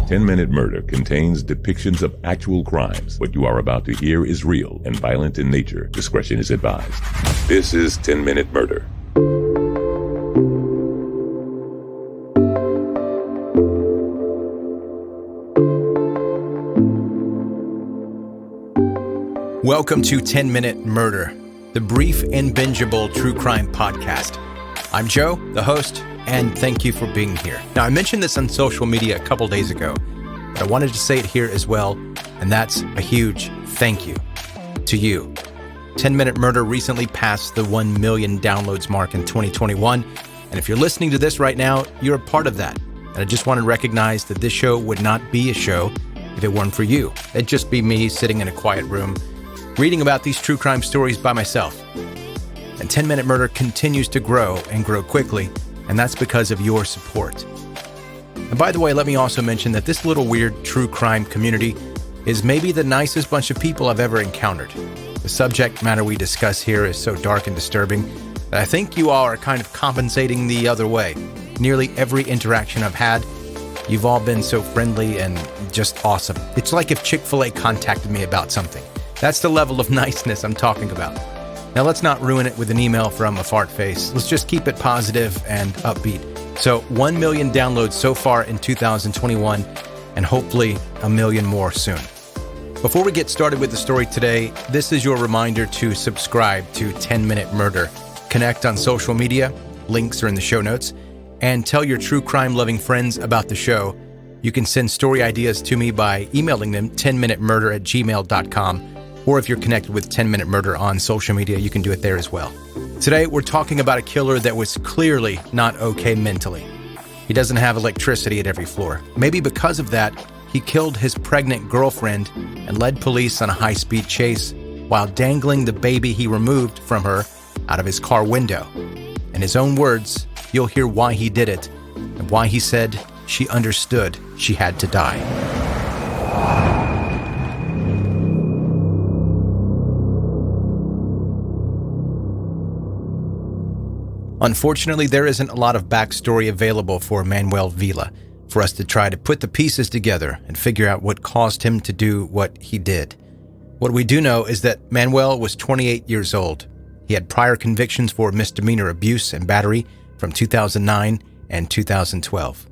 10-Minute Murder contains depictions of actual crimes. What you are about to hear is real and violent in nature. Discretion is advised. This is 10-Minute Murder. Welcome to 10-Minute Murder, the brief and bingeable true crime podcast. I'm Joe, the host, and thank you for being here. Now, I mentioned this on social media a couple days ago, but I wanted to say it here as well, and that's a huge thank you to you. 10-Minute Murder recently passed the 1 million downloads mark in 2021, and if you're listening to this right now, you're a part of that. And I just want to recognize that this show would not be a show if it weren't for you. It'd just be me sitting in a quiet room, reading about these true crime stories by myself. And 10-Minute Murder continues to grow and grow quickly, and that's because of your support. And by the way, let me also mention that this little weird true crime community is maybe the nicest bunch of people I've ever encountered. The subject matter we discuss here is so dark and disturbing that I think you all are kind of compensating the other way. Nearly every interaction I've had, you've all been so friendly and just awesome. It's like if Chick-fil-A contacted me about something. That's the level of niceness I'm talking about. Now, let's not ruin it with an email from a fart face. Let's just keep it positive and upbeat. So 1 million downloads so far in 2021, and hopefully a million more soon. Before we get started with the story today, this is your reminder to subscribe to 10-Minute Murder. Connect on social media, links are in the show notes, and tell your true crime-loving friends about the show. You can send story ideas to me by emailing them 10minutemurder@gmail.com. Or if you're connected with 10-Minute Murder on social media, you can do it there as well. Today, we're talking about a killer that was clearly not okay mentally. He doesn't have electricity at every floor. Maybe because of that, he killed his pregnant girlfriend and led police on a high-speed chase while dangling the baby he removed from her out of his car window. In his own words, you'll hear why he did it and why he said she understood she had to die. Unfortunately, there isn't a lot of backstory available for Manuel Vila for us to try to put the pieces together and figure out what caused him to do what he did. What we do know is that Manuel was 28 years old. He had prior convictions for misdemeanor abuse and battery from 2009 and 2012.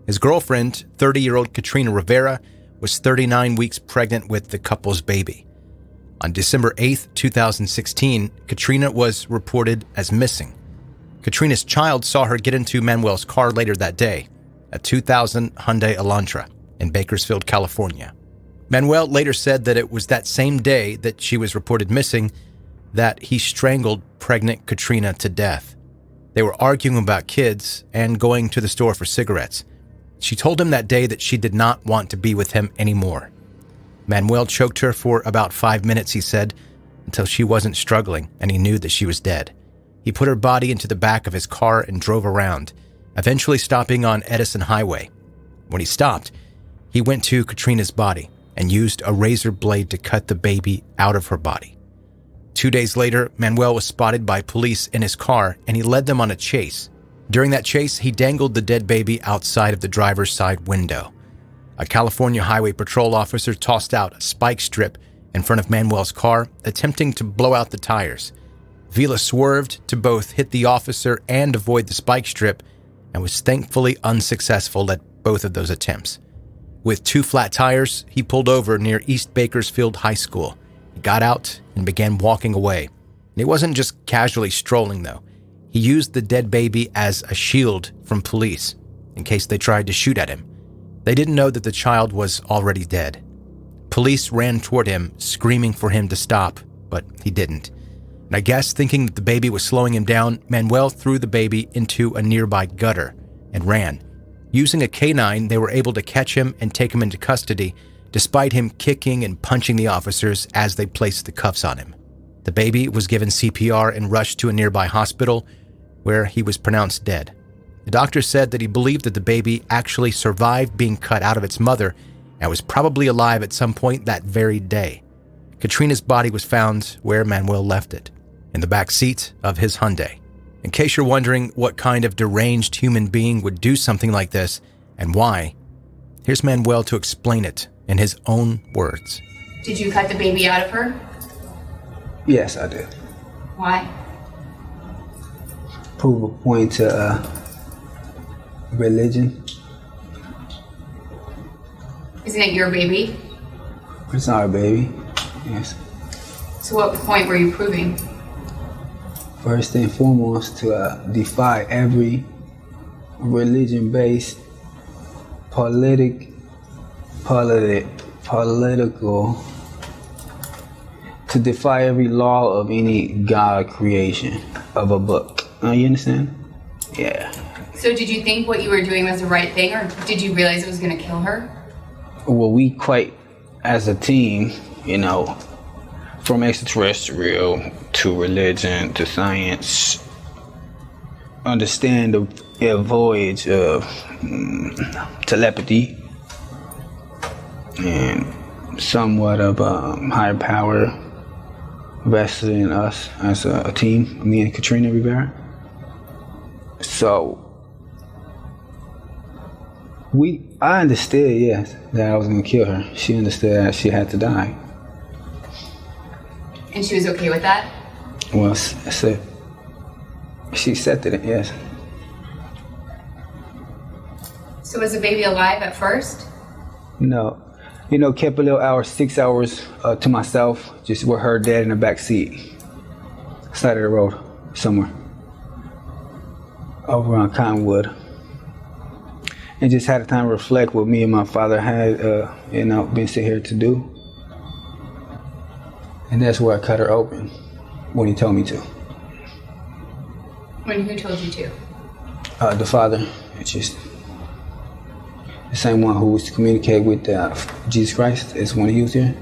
His girlfriend, 30-year-old Katrina Rivera, was 39 weeks pregnant with the couple's baby. On December 8, 2016, Katrina was reported as missing. Katrina's child saw her get into Manuel's car later that day, a 2000 Hyundai Elantra in Bakersfield, California. Manuel later said that it was that same day that she was reported missing that he strangled pregnant Katrina to death. They were arguing about kids and going to the store for cigarettes. She told him that day that she did not want to be with him anymore. Manuel choked her for about 5 minutes, he said, until she wasn't struggling and he knew that she was dead. He put her body into the back of his car and drove around, eventually stopping on Edison Highway. When he stopped, he went to Katrina's body and used a razor blade to cut the baby out of her body. 2 days later, Manuel was spotted by police in his car and he led them on a chase. During that chase, he dangled the dead baby outside of the driver's side window. A California Highway Patrol officer tossed out a spike strip in front of Manuel's car, attempting to blow out the tires. Vila swerved to both hit the officer and avoid the spike strip and was thankfully unsuccessful at both of those attempts. With 2 flat tires, he pulled over near East Bakersfield High School. He got out and began walking away. And he wasn't just casually strolling, though. He used the dead baby as a shield from police in case they tried to shoot at him. They didn't know that the child was already dead. Police ran toward him, screaming for him to stop, but he didn't. And I guess thinking that the baby was slowing him down, Manuel threw the baby into a nearby gutter and ran. Using a canine, they were able to catch him and take him into custody, despite him kicking and punching the officers as they placed the cuffs on him. The baby was given CPR and rushed to a nearby hospital, where he was pronounced dead. The doctor said that he believed that the baby actually survived being cut out of its mother and was probably alive at some point that very day. Katrina's body was found where Manuel left it, in the back seat of his Hyundai. In case you're wondering what kind of deranged human being would do something like this and why, Here's Manuel to explain it in his own words. Did you cut the baby out of her? Yes, I did. Why? Prove a point to religion. Isn't it your baby? It's our baby. Yes. So what point were you proving? First and foremost, to defy every religion-based political, to defy every law of any God creation of a book. You understand? Yeah. So did you think what you were doing was the right thing, or did you realize it was going to kill her? Well, we quite, as a team, you know, from extraterrestrial to religion to science, understand the voyage of telepathy and somewhat of higher power vested in us as a team, me and Katrina Rivera. So I understood, yes, that I was gonna kill her. She understood that she had to die. And she was okay with that? Well, she accepted it, yes. So was the baby alive at first? No. You know, kept a little hour, 6 hours to myself, just with her dead in the back seat. Side of the road, somewhere. Over on Cottonwood. And just had a time to reflect what me and my father had, been sent here to do. And that's where I cut her open, when he told me to. Who told you to? The father, it's just the same one who was to communicate with Jesus Christ is when he was here.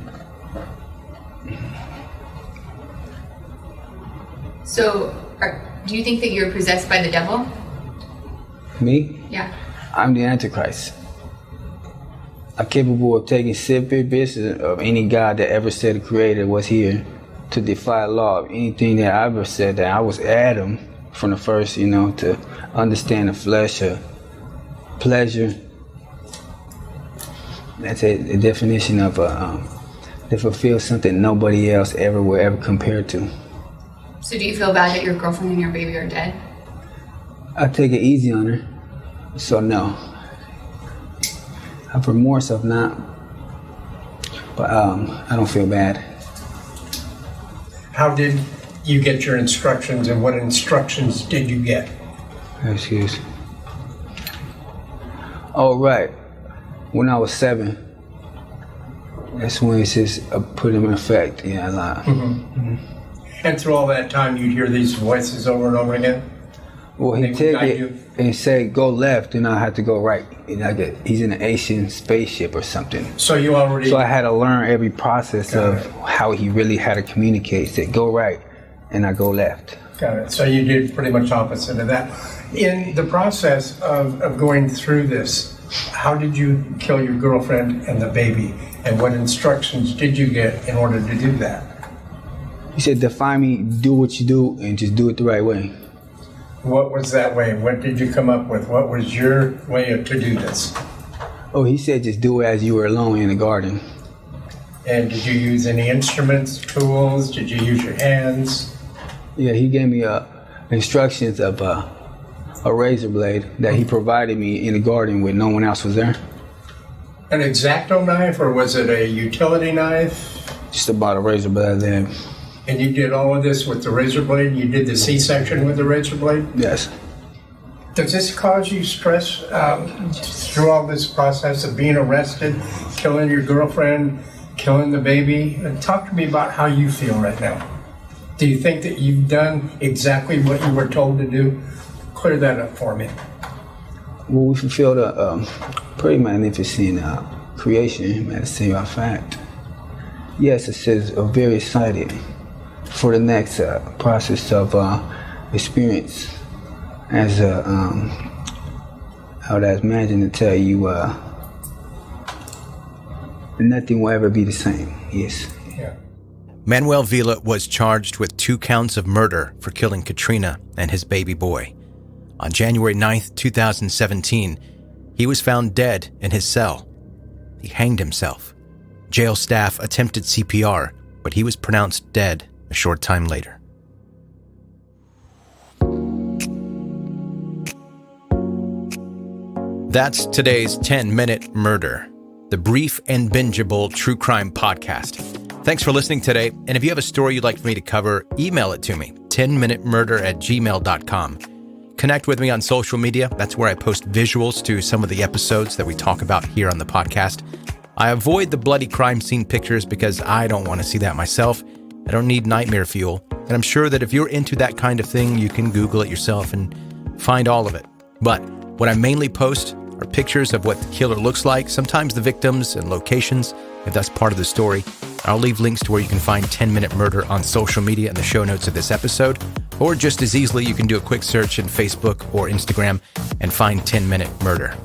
So, do you think that you're possessed by the devil? Me? Yeah. I'm the Antichrist. I'm capable of taking separate business of any God that ever said the Creator was here to defy law of anything that I ever said that I was Adam from the first, to understand the flesh of pleasure. That's the definition of to fulfill something nobody else ever will ever compare to. So do you feel bad that your girlfriend and your baby are dead? I take it easy on her, so no. I have remorse of not, but I don't feel bad. How did you get your instructions, and what instructions did you get? Excuse. Oh, right. When I was 7, that's when it's just put in effect. Yeah, I lied. Mm-hmm. And through all that time, you'd hear these voices over and over again? Well, he'd take it and say, go left, and I had to go right. And he's in an Asian spaceship or something. So you already... So I had to learn every process of how he really had to communicate. He said, go right, and I go left. Got it. So you did pretty much opposite of that. In the process of going through this, how did you kill your girlfriend and the baby? And what instructions did you get in order to do that? He said, defy me, do what you do, and just do it the right way. What was that way? What did you come up with? What was your way to do this? Oh, he said just do it as you were alone in the garden. And did you use any instruments, tools? Did you use your hands? Yeah, he gave me instructions of a razor blade that he provided me in the garden when no one else was there. An X-Acto knife, or was it a utility knife? Just about a razor blade there. And you did all of this with the razor blade? You did the C-section with the razor blade? Yes. Does this cause you stress through all this process of being arrested, killing your girlfriend, killing the baby? Talk to me about how you feel right now. Do you think that you've done exactly what you were told to do? Clear that up for me. Well, we fulfilled a pretty magnificent creation, matter of fact. Yes, it says very excited for the next process of experience. As I would imagine to tell you, nothing will ever be the same. Yes. Yeah. Manuel Vila was charged with 2 counts of murder for killing Katrina and his baby boy. On January 9th, 2017, he was found dead in his cell He hanged himself. Jail staff attempted CPR, but he was pronounced dead a short time later. That's today's 10-Minute Murder, the brief and bingeable true crime podcast. Thanks for listening today, and if you have a story you'd like for me to cover, email it to me, 10minutemurder@gmail.com. Connect with me on social media. That's where I post visuals to some of the episodes that we talk about here on the podcast. I avoid the bloody crime scene pictures because I don't want to see that myself. I don't need nightmare fuel. And I'm sure that if you're into that kind of thing, you can Google it yourself and find all of it. But what I mainly post are pictures of what the killer looks like, sometimes the victims and locations, if that's part of the story. I'll leave links to where you can find 10-Minute Murder on social media in the show notes of this episode. Or just as easily, you can do a quick search in Facebook or Instagram and find 10-Minute Murder.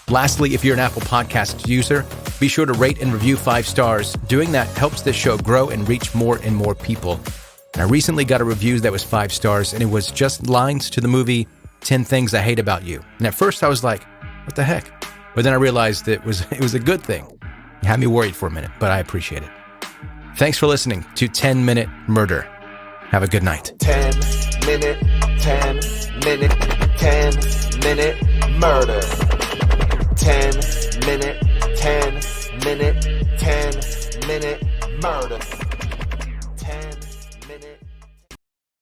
Lastly, if you're an Apple Podcast user, be sure to rate and review 5 stars. Doing that helps this show grow and reach more and more people. And I recently got a review that was 5 stars, and it was just lines to the movie 10 Things I Hate About You. And at first I was like, what the heck? But then I realized it was a good thing. It had me worried for a minute, but I appreciate it. Thanks for listening to 10-Minute Murder. Have a good night. 10-minute murder. 10-minute murder.